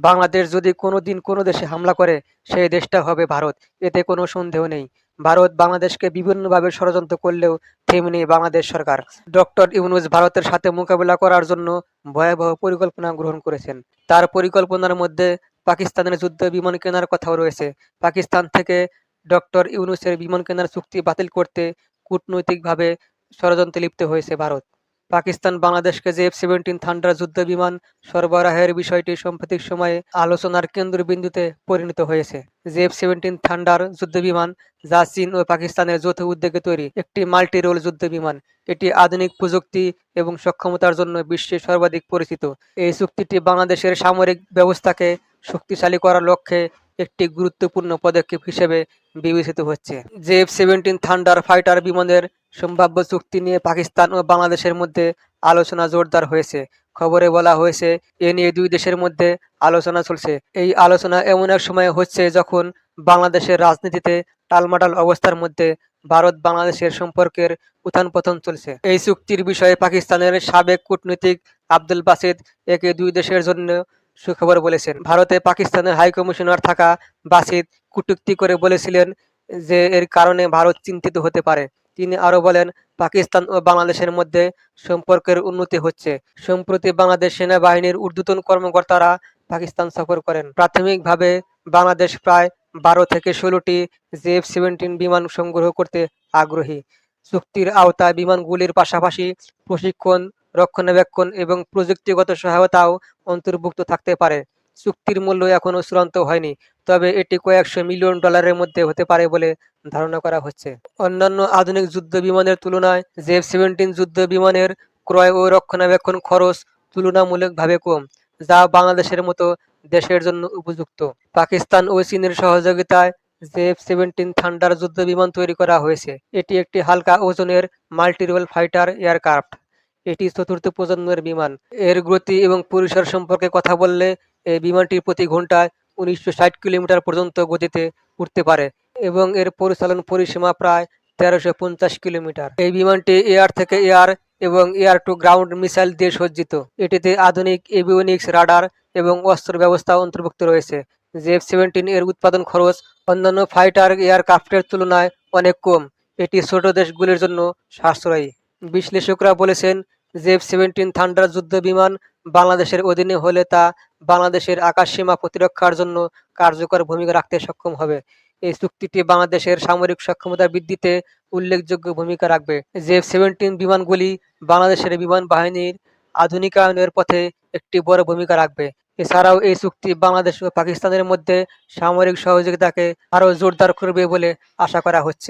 বাংলাদেশ যদি কোনোদিন কোনো দেশে হামলা করে, সেই দেশটা হবে ভারত, এতে কোনো সন্দেহ নেই। ভারত বাংলাদেশকে বিভিন্নভাবে ষড়যন্ত্র করলেও থেমেনি বাংলাদেশ সরকার। ডক্টর ইউনূস ভারতের সাথে মোকাবিলা করার জন্য ভয়াবহ পরিকল্পনা গ্রহণ করেছেন। তার পরিকল্পনার মধ্যে পাকিস্তানের যুদ্ধ বিমান কেনার কথাও রয়েছে। পাকিস্তান থেকে ডক্টর ইউনূসের বিমান কেনার চুক্তি বাতিল করতে কূটনৈতিকভাবে ষড়যন্ত্রে লিপ্ত হয়েছে ভারত। পাকিস্তান বাংলাদেশকে যে F-17 থান্ডার যুদ্ধবিমান সরবরাহের বিষয়টি সাম্প্রতিক সময়ে আলোচনার কেন্দ্রবিন্দুতে পরিণত হয়েছে। যে F-17 থান্ডার যুদ্ধবিমান, যা চীন ও পাকিস্তানের যৌথ উদ্যোগে তৈরি একটি মাল্টি-রোল যুদ্ধবিমান, এটি আধুনিক প্রযুক্তি এবং সক্ষমতার জন্য বিশ্বে সর্বাধিক পরিচিত। এই চুক্তিটি বাংলাদেশের সামরিক ব্যবস্থাকে শক্তিশালী করার লক্ষ্যে একটি গুরুত্বপূর্ণ পদক্ষেপ হিসেবে বিবেচিত হচ্ছে। যে F-17 থান্ডার ফাইটার বিমানের সম্ভাব্য চুক্তি নিয়ে পাকিস্তান ও বাংলাদেশের মধ্যে আলোচনা জোরদার হয়েছে। খবরে বলা হয়েছে, এ নিয়ে দুই দেশের মধ্যে আলোচনা চলছে। এই আলোচনা এমন এক সময়ে হচ্ছে যখন বাংলাদেশের রাজনীতিতে টালমাটাল অবস্থার মধ্যে ভারত বাংলাদেশের সম্পর্কের উত্থান-পতন চলছে। এই চুক্তির বিষয়ে পাকিস্তানের সাবেক কূটনীতিক আব্দুল বাসিত একে দুই দেশের জন্য সুখবর বলেছেন। ভারতে পাকিস্তানের হাইকমিশনার থাকা বাসিত কটূক্তি করে বলেছিলেন যে এর কারণে ভারত চিন্তিত হতে পারে। তিনি আরও বলেন, পাকিস্তান ও বাংলাদেশের মধ্যে সম্পর্কের উন্নতি হচ্ছে। সম্প্রতি বাংলাদেশ সেনাবাহিনীর ঊর্ধ্বতন কর্মকর্তারা পাকিস্তান সফর করেন। প্রাথমিকভাবে বাংলাদেশ প্রায় 12 থেকে 16টি যে F-17 বিমান সংগ্রহ করতে আগ্রহী। চুক্তির আওতায় বিমানগুলির পাশাপাশি প্রশিক্ষণ, রক্ষণাবেক্ষণ এবং প্রযুক্তিগত সহায়তাও অন্তর্ভুক্ত থাকতে পারে। চুক্তির মূল্য এখনও চূড়ান্ত হয়নি, তবে এটি কয়েকশো মিলিয়ন ডলারের মধ্যে হতে পারে বলে ধারণা করা হচ্ছে। অন্যান্য আধুনিক যুদ্ধ বিমানের তুলনায় যে F-17 যুদ্ধ বিমানের ক্রয় ও রক্ষণাবেক্ষণ খরচ তুলনামূলকভাবে কম, যা বাংলাদেশের মতো দেশের জন্য উপযুক্ত। পাকিস্তান ও চীনের সহযোগিতায় যে F-17 থান্ডার যুদ্ধ বিমান তৈরি করা হয়েছে। এটি একটি হালকা ওজনের মাল্টি-রোল ফাইটার এয়ারক্রাফট। এটি চতুর্থ প্রজন্মের বিমান। এর গতি এবং পরিসর সম্পর্কে কথা বললে, এই বিমানটি প্রতি ঘন্টায় 1960 কিলোমিটার পর্যন্ত গতিতে উঠতে পারে এবং এর পরিচালন পরিসীমা প্রায় 1350 কিলোমিটার। এই বিমানটি এয়ার থেকে এয়ার এবং এয়ার টু গ্রাউন্ড মিসাইল দিয়ে সজ্জিত। এটিতে আধুনিক এভিওনিক্স রাডার এবং অস্ত্র ব্যবস্থা অন্তর্ভুক্ত রয়েছে। যে F-17 এর উৎপাদন খরচ অন্যান্য ফাইটার এয়ারক্রাফটের তুলনায় অনেক কম। এটি ছোট দেশগুলির জন্য সাশ্রয়ী। বিশ্লেষকরা বলেছেন, যে F-17 থান্ডার যুদ্ধ বিমান বাংলাদেশের অধীনে হলে তা বাংলাদেশের আকাশসীমা প্রতিরক্ষার জন্য কার্যকর ভূমিকা রাখতে সক্ষম হবে। এই চুক্তিটি বাংলাদেশের সামরিক সক্ষমতা বৃদ্ধিতে উল্লেখযোগ্য ভূমিকা রাখবে। যে F-17 বিমানগুলি বাংলাদেশের বিমান বাহিনীর আধুনিকায়নের পথে একটি বড় ভূমিকা রাখবে। এছাড়াও এই চুক্তি বাংলাদেশ ও পাকিস্তানের মধ্যে সামরিক সহযোগিতাকে আরও জোরদার করবে বলে আশা করা হচ্ছে।